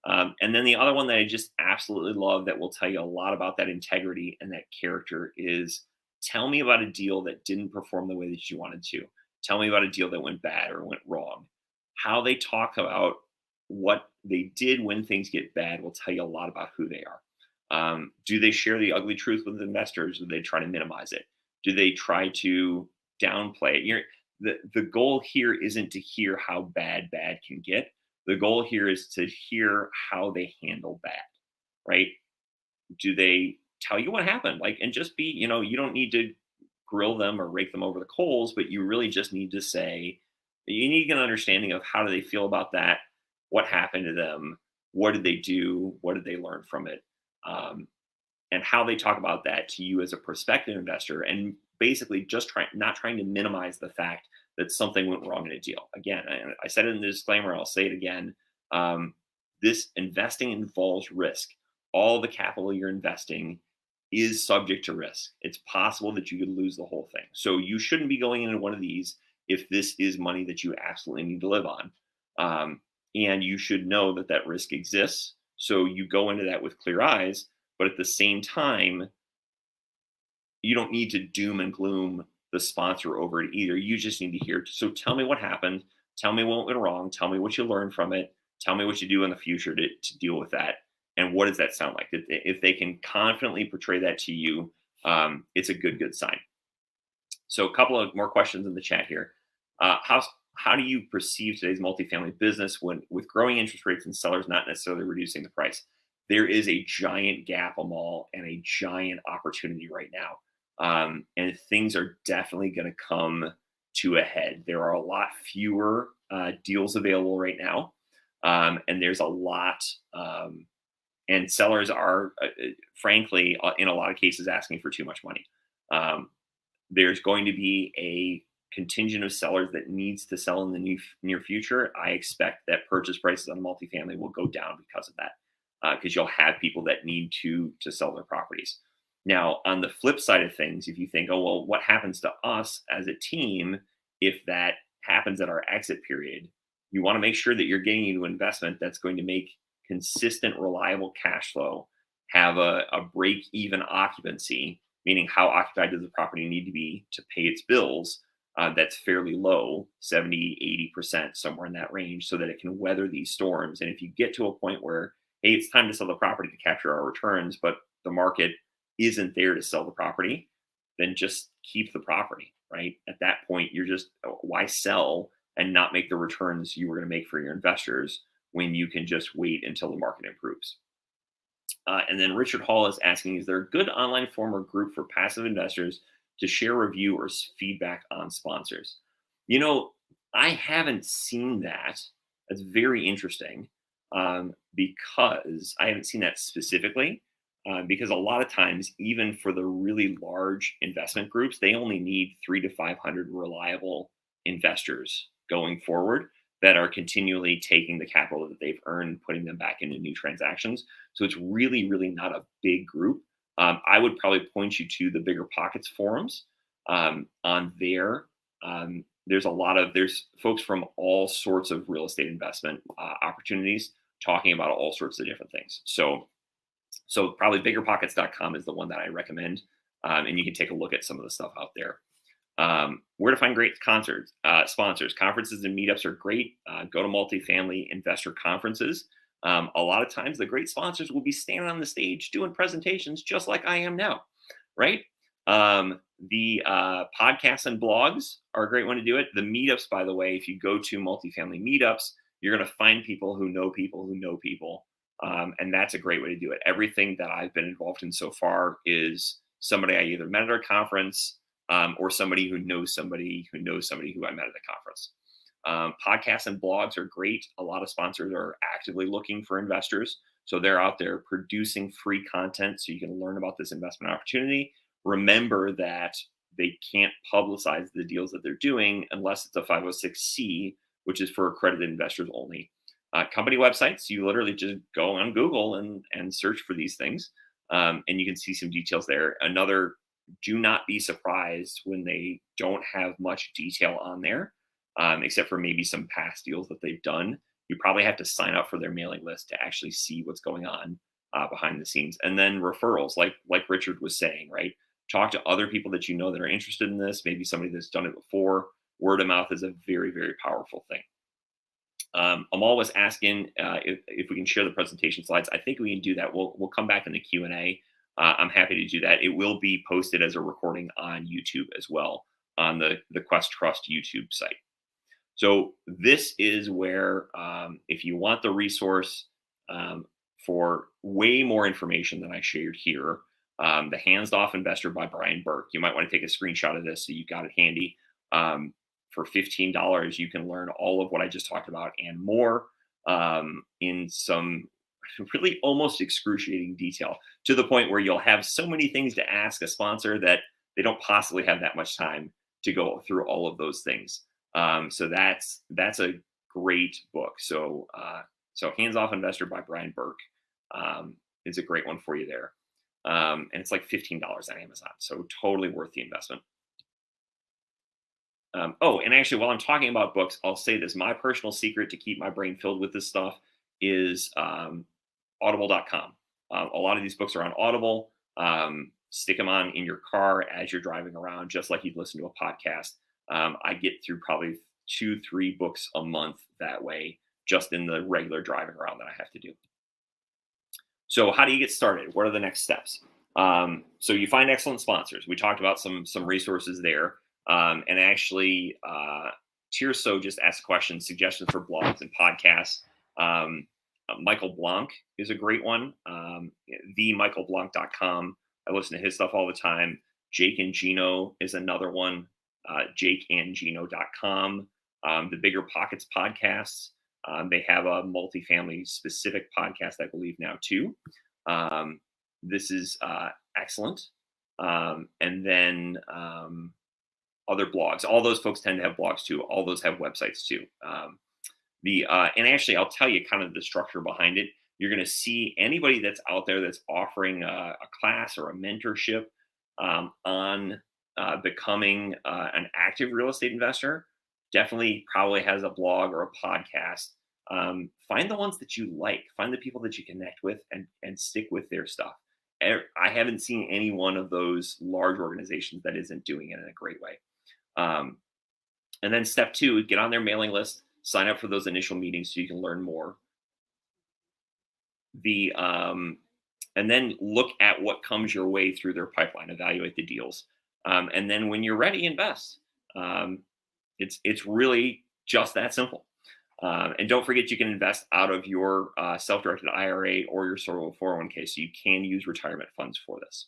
And then the other one that I just absolutely love that will tell you a lot about that integrity and that character is, tell me about a deal that didn't perform the way that you wanted to. Tell me about a deal that went bad or went wrong. How they talk about what they did when things get bad will tell you a lot about who they are. Do they share the ugly truth with investors? Do they try to minimize it? Do they try to downplay it? The goal here isn't to hear how bad can get. The goal here is to hear how they handle bad, right? Do they tell you what happened? And just be, you don't need to grill them or rake them over the coals, but you really just need to say, you need an understanding of how do they feel about that? What happened to them? What did they do? What did they learn from it? And how they talk about that to you as a prospective investor, and basically just not trying to minimize the fact that something went wrong in a deal. Again, I said it in the disclaimer, I'll say it again. This investing involves risk. All the capital you're investing is subject to risk. It's possible that you could lose the whole thing. So you shouldn't be going into one of these if this is money that you absolutely need to live on. And you should know that that risk exists. So you go into that with clear eyes, but at the same time, you don't need to doom and gloom the sponsor over it either. You just need to hear, so tell me what happened. Tell me what went wrong. Tell me what you learned from it. Tell me what you do in the future to deal with that. And what does that sound like? If they can confidently portray that to you, it's a good sign. So a couple of more questions in the chat here. How do you perceive today's multifamily business with growing interest rates and sellers not necessarily reducing the price? there is a giant gap on mall and a giant opportunity right now. And things are definitely going to come to a head. There are a lot fewer deals available right now. And there's a lot, and sellers are, frankly, in a lot of cases, asking for too much money. Um, there's going to be a contingent of sellers that needs to sell in the near future. I expect that purchase prices on multifamily will go down because of that, because you'll have people that need to sell their properties. Now, on the flip side of things, if you think, oh well, what happens to us as a team if that happens at our exit period? You want to make sure that you're getting into investment that's going to make consistent, reliable cash flow, have a break even occupancy, meaning how occupied does the property need to be to pay its bills, that's fairly low, 70, 80%, somewhere in that range, so that it can weather these storms. And if you get to a point where, hey, it's time to sell the property to capture our returns, but the market isn't there to sell the property, then just keep the property, right? At that point, you're just, why sell and not make the returns you were going to make for your investors when you can just wait until the market improves? And then Richard Hall is asking, is there a good online forum or group for passive investors to share review or feedback on sponsors? You know, I haven't seen that. That's very interesting, because I haven't seen that specifically. Because a lot of times, even for the really large investment groups, they only need 300 to 500 reliable investors going forward that are continually taking the capital that they've earned, putting them back into new transactions. So it's really, really not a big group. I would probably point you to the Bigger Pockets forums. On there, there's folks from all sorts of real estate investment opportunities talking about all sorts of different things. So probably biggerpockets.com is the one that I recommend. And you can take a look at some of the stuff out there. Where to find great sponsors. Conferences and meetups are great. Go to multifamily investor conferences. A lot of times the great sponsors will be standing on the stage doing presentations just like I am now, right? The podcasts and blogs are a great one to do it. The meetups, by the way, if you go to multifamily meetups, you're going to find people who know people who know people. And that's a great way to do it. Everything that I've been involved in so far is somebody I either met at our conference, or somebody who knows somebody who knows somebody who I met at the conference. Podcasts and blogs are great. A lot of sponsors are actively looking for investors. So they're out there producing free content so you can learn about this investment opportunity. Remember that they can't publicize the deals that they're doing unless it's a 506C, which is for accredited investors only. Company websites, you literally just go on Google and search for these things, and you can see some details there. Do not be surprised when they don't have much detail on there, except for maybe some past deals that they've done. You probably have to sign up for their mailing list to actually see what's going on behind the scenes. And then referrals, like Richard was saying, right? Talk to other people that you know that are interested in this, maybe somebody that's done it before. Word of mouth is a very, very powerful thing. Amal was asking if we can share the presentation slides. I think we can do that. We'll come back in the Q&A. I'm happy to do that. It will be posted as a recording on YouTube as well, on the Quest Trust YouTube site. So this is where, if you want the resource for way more information than I shared here, the Hands Off Investor by Brian Burke. You might want to take a screenshot of this so you got it handy. For $15, you can learn all of what I just talked about and more, in some really almost excruciating detail, to the point where you'll have so many things to ask a sponsor that they don't possibly have that much time to go through all of those things. So that's a great book. So Hands Off Investor by Brian Burke is a great one for you there. And it's like $15 on Amazon. So totally worth the investment. And actually, while I'm talking about books, I'll say this. My personal secret to keep my brain filled with this stuff is audible.com. A lot of these books are on Audible. Stick them on in your car as you're driving around, just like you'd listen to a podcast. I get through probably 2-3 books a month that way, just in the regular driving around that I have to do. So how do you get started? What are the next steps? So you find excellent sponsors. We talked about some resources there. And actually, Tirso just asked questions, suggestions for blogs and podcasts. Michael Blanc is a great one. TheMichaelBlanc.com. I listen to his stuff all the time. Jake and Gino is another one. JakeandGino.com. The Bigger Pockets podcasts. They have a multifamily specific podcast, I believe, now too. This is excellent. And then other blogs. All those folks tend to have blogs too. All those have websites too. And actually, I'll tell you kind of the structure behind it. You're going to see anybody that's out there that's offering a class or a mentorship on becoming an active real estate investor. Definitely probably has a blog or a podcast. Find the ones that you like. Find the people that you connect with and stick with their stuff. I haven't seen any one of those large organizations that isn't doing it in a great way. And then step 2, get on their mailing list, sign up for those initial meetings so you can learn more. And then look at what comes your way through their pipeline, evaluate the deals. And then when you're ready, invest. It's really just that simple. And don't forget, you can invest out of your self-directed IRA or your sort of 401k, so you can use retirement funds for this.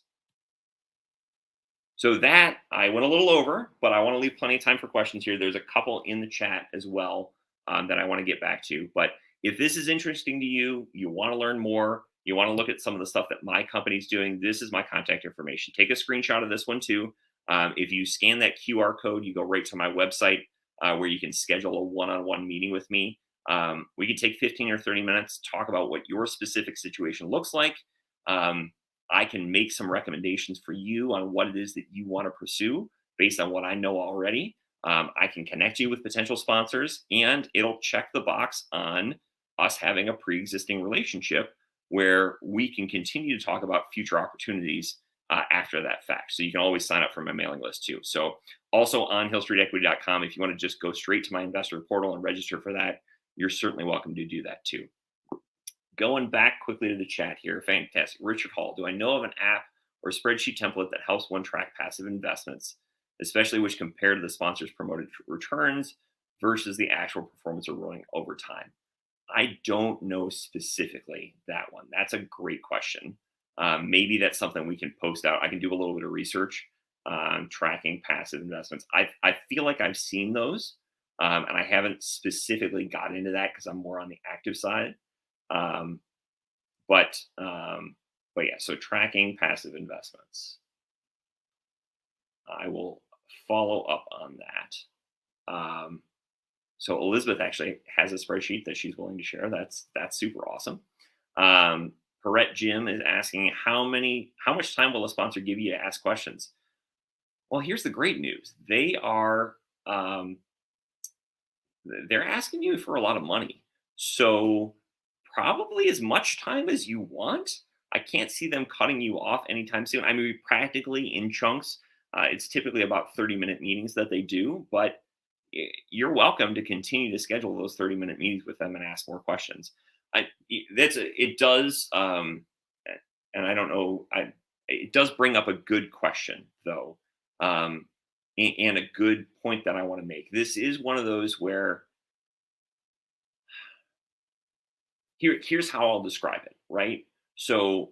So that, I went a little over, but I want to leave plenty of time for questions here. There's a couple in the chat as well that I want to get back to. But if this is interesting to you, you want to learn more, you want to look at some of the stuff that my company's doing, this is my contact information. Take a screenshot of this one too. If you scan that QR code, you go right to my website where you can schedule a one-on-one meeting with me. We can take 15 or 30 minutes, talk about what your specific situation looks like. I can make some recommendations for you on what it is that you want to pursue based on what I know already. I can connect you with potential sponsors, and it'll check the box on us having a pre-existing relationship where we can continue to talk about future opportunities after that fact. So you can always sign up for my mailing list too. So also on hillstreetequity.com, if you want to just go straight to my investor portal and register for that, you're certainly welcome to do that too. Going back quickly to the chat here. Fantastic. Richard Hall, do I know of an app or spreadsheet template that helps one track passive investments, especially which compare to the sponsor's promoted returns versus the actual performance of rolling over time? I don't know specifically that one. That's a great question. Maybe that's something we can post out. I can do a little bit of research on tracking passive investments. I feel like I've seen those, and I haven't specifically got into that because I'm more on the active side. But yeah, so tracking passive investments. I will follow up on that. So Elizabeth actually has a spreadsheet that she's willing to share. That's super awesome. Perrette Jim is asking how much time will a sponsor give you to ask questions? Well, here's the great news. They are they're asking you for a lot of money. So probably as much time as you want. I can't see them cutting you off anytime soon. I mean, practically in chunks. It's typically about 30-minute meetings that they do, but you're welcome to continue to schedule those 30-minute meetings with them and ask more questions. It does, and I don't know, it does bring up a good question though, and a good point that I want to make. This is one of those where here's how I'll describe it, right? So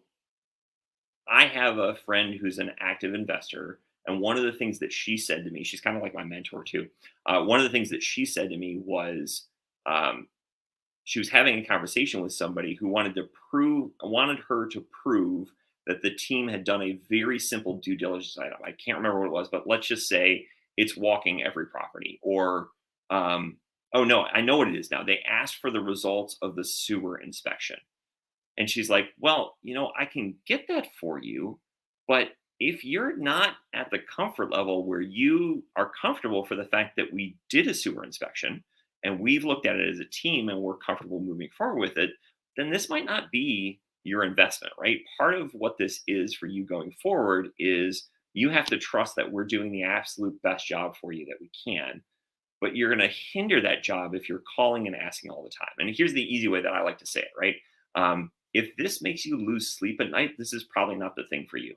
I have a friend who's an active investor, and one of the things that she said to me, she's kind of like my mentor too. One of the things that she said to me was she was having a conversation with somebody who wanted her to prove that the team had done a very simple due diligence item. I can't remember what it was, but let's just say it's walking every property, or oh no, I know what it is now. They asked for the results of the sewer inspection. And she's like, well, I can get that for you, but if you're not at the comfort level where you are comfortable for the fact that we did a sewer inspection and we've looked at it as a team and we're comfortable moving forward with it, then this might not be your investment, right? Part of what this is for you going forward is you have to trust that we're doing the absolute best job for you that we can, but you're going to hinder that job if you're calling and asking all the time. And here's the easy way that I like to say it, right? If this makes you lose sleep at night, this is probably not the thing for you,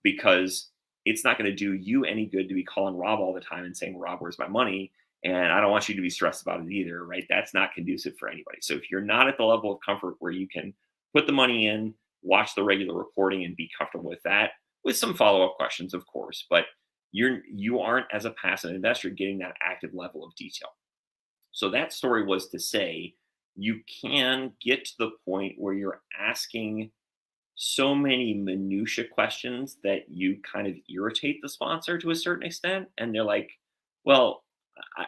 because it's not going to do you any good to be calling Rob all the time and saying, Rob, where's my money? And I don't want you to be stressed about it either, right? That's not conducive for anybody. So if you're not at the level of comfort where you can put the money in, watch the regular reporting and be comfortable with that, with some follow-up questions, of course, but you aren't as a passive investor getting that active level of detail. So that story was to say you can get to the point where you're asking so many minutia questions that you kind of irritate the sponsor to a certain extent, and they're like, well,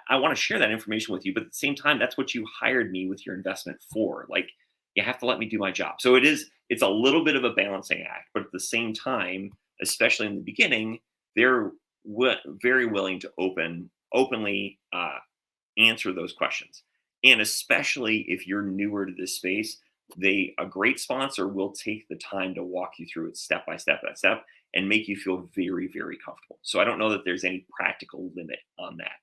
I want to share that information with you, but at the same time, that's what you hired me with your investment for. Like, you have to let me do my job. So it's a little bit of a balancing act, but at the same time, especially in the beginning, they're very willing to openly answer those questions. And especially if you're newer to this space, a great sponsor will take the time to walk you through it step by step by step and make you feel very, very comfortable. So I don't know that there's any practical limit on that.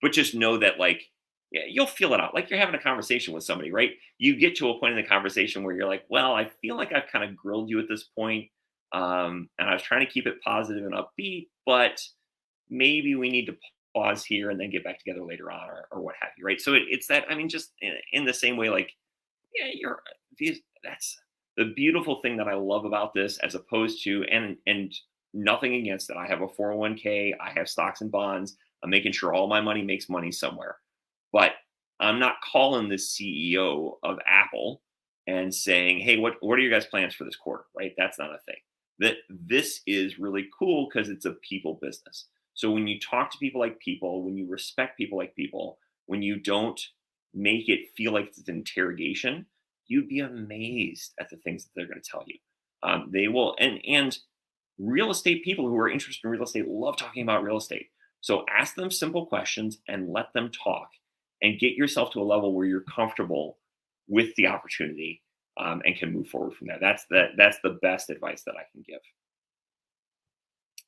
But just know that, like, yeah, you'll feel it out. Like you're having a conversation with somebody, right? You get to a point in the conversation where you're like, well, I feel like I've kind of grilled you at this point. And I was trying to keep it positive and upbeat, but maybe we need to pause here and then get back together later on, or what have you, right? So it's that, I mean, just in the same way, like, yeah, that's the beautiful thing that I love about this, as opposed to, and nothing against it. I have a 401k, I have stocks and bonds. I'm making sure all my money makes money somewhere. But I'm not calling the CEO of Apple and saying, hey, what are your guys' plans for this quarter? Right? That's not a thing. That This is really cool because it's a people business. So when you talk to people like people, when you respect people like people, when you don't make it feel like it's an interrogation, you'd be amazed at the things that they're going to tell you. They will, and real estate people who are interested in real estate love talking about real estate. So ask them simple questions and let them talk, and get yourself to a level where you're comfortable with the opportunity, and can move forward from there. That's the best advice that I can give.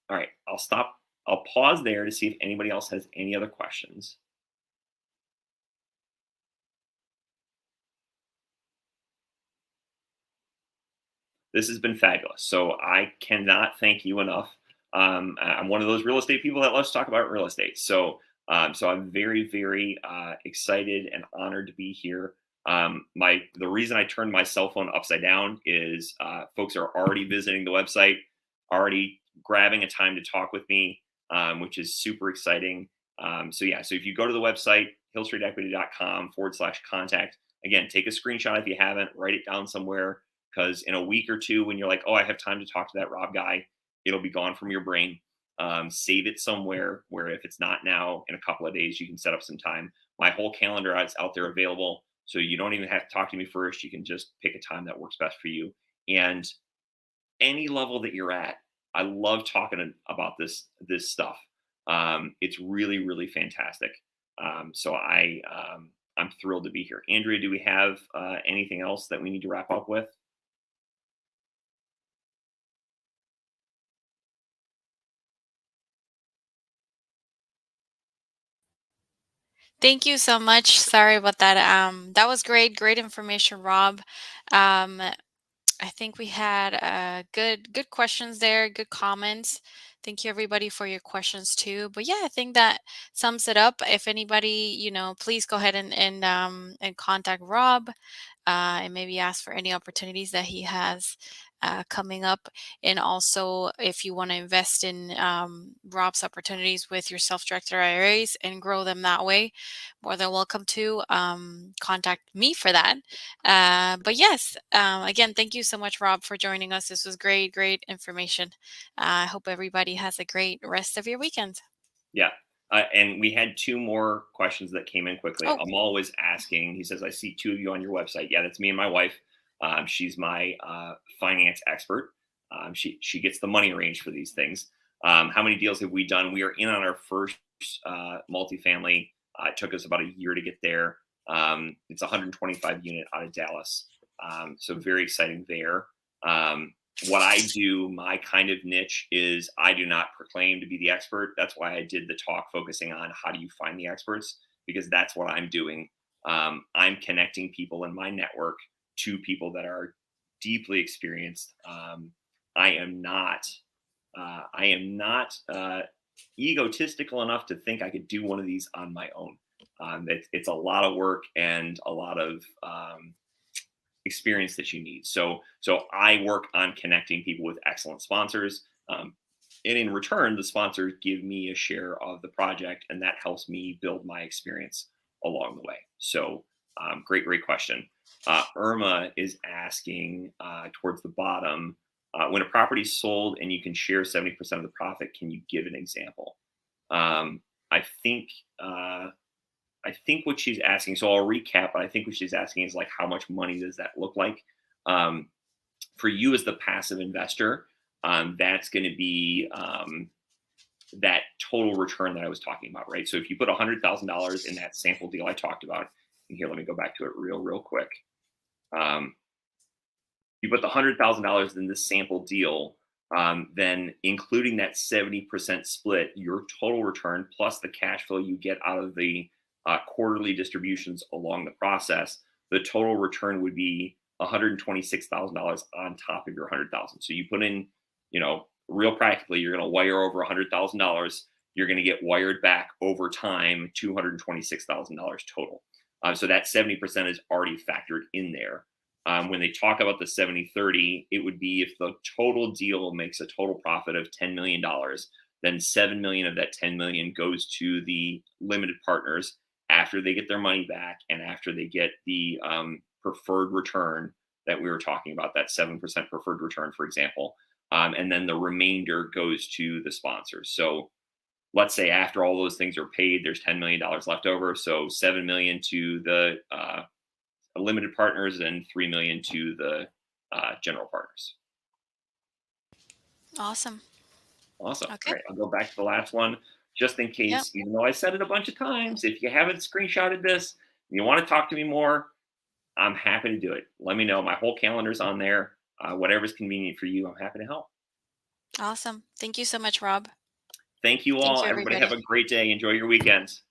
All right, I'll stop. I'll pause there to see if anybody else has any other questions. This has been fabulous. So I cannot thank you enough. I'm one of those real estate people that loves to talk about real estate. So I'm very, very excited and honored to be here. The reason I turned my cell phone upside down is folks are already visiting the website, already grabbing a time to talk with me, which is super exciting. So yeah, so if you go to the website, hillstreetequity.com/contact, again, take a screenshot if you haven't, write it down somewhere, because in a week or two, when you're like, oh, I have time to talk to that Rob guy, it'll be gone from your brain. Save it somewhere where if it's not now, in a couple of days, you can set up some time. My whole calendar is out there available. So you don't even have to talk to me first. You can just pick a time that works best for you. And any level that you're at, I love talking about this stuff. It's really, really fantastic. I'm thrilled to be here. Andrea, do we have anything else that we need to wrap up with? Thank you so much. Sorry about that. That was great. Great information, Rob. Um, I think we had good questions there, good comments. Thank you everybody for your questions too. But yeah, I think that sums it up. If anybody, please go ahead and contact Rob, and maybe ask for any opportunities that he has coming up. And also, if you want to invest in Rob's opportunities with your self-directed IRAs and grow them that way, more than welcome to contact me for that. But yes, again, thank you so much, Rob, for joining us. This was great, great information. I hope everybody has a great rest of your weekend. Yeah. And we had two more questions that came in quickly. Oh, I'm always asking. He says, I see two of you on your website. Yeah, that's me and my wife. She's my finance expert. She gets the money range for these things. How many deals have we done? We are in on our first multifamily. It took us about a year to get there. It's 125 unit out of Dallas. So very exciting there. What I do, my kind of niche is I do not proclaim to be the expert. That's why I did the talk focusing on how do you find the experts, because that's what I'm doing. I'm connecting people in my network to people that are deeply experienced. I am not egotistical enough to think I could do one of these on my own. It's a lot of work and a lot of experience that you need. So I work on connecting people with excellent sponsors. And in return, the sponsors give me a share of the project, and that helps me build my experience along the way. So, great question. Irma is asking towards the bottom, when a property is sold and you can share 70% of the profit, can you give an example? Um, I think uh, I think what she's asking. So I'll recap. But I think what she's asking is like, how much money does that look like? Um, for you as the passive investor, that's going to be that total return that I was talking about, right? So if you put $100,000 in that sample deal I talked about, and here, let me go back to it real quick. Um, you put the $100,000 in this sample deal, then including that 70% split, your total return plus the cash flow you get out of the quarterly distributions along the process, the total return would be $126,000 on top of your 100,000. So you put in, real practically, you're going to wire over $100,000. You're going to get wired back over time $226,000 total. So that 70% is already factored in there. When they talk about the 70/30, it would be if the total deal makes a total profit of $10 million, then 7 million of that 10 million goes to the limited partners after they get their money back and after they get the preferred return that we were talking about, that 7% preferred return, for example. And then the remainder goes to the sponsors. So let's say after all those things are paid, there's $10 million left over. So 7 million to the limited partners and 3 million to the general partners. Awesome. Awesome. All Okay. right, I'll go back to the last one just in Yep. case, even though I said it a bunch of times. If you haven't screenshotted this and you want to talk to me more, I'm happy to do it. Let me know. My whole calendar's on there. Whatever's convenient for you, I'm happy to help. Awesome. Thank you so much, Rob. Thank you Thank all. you, Everybody have everybody. a great day. Enjoy your weekends.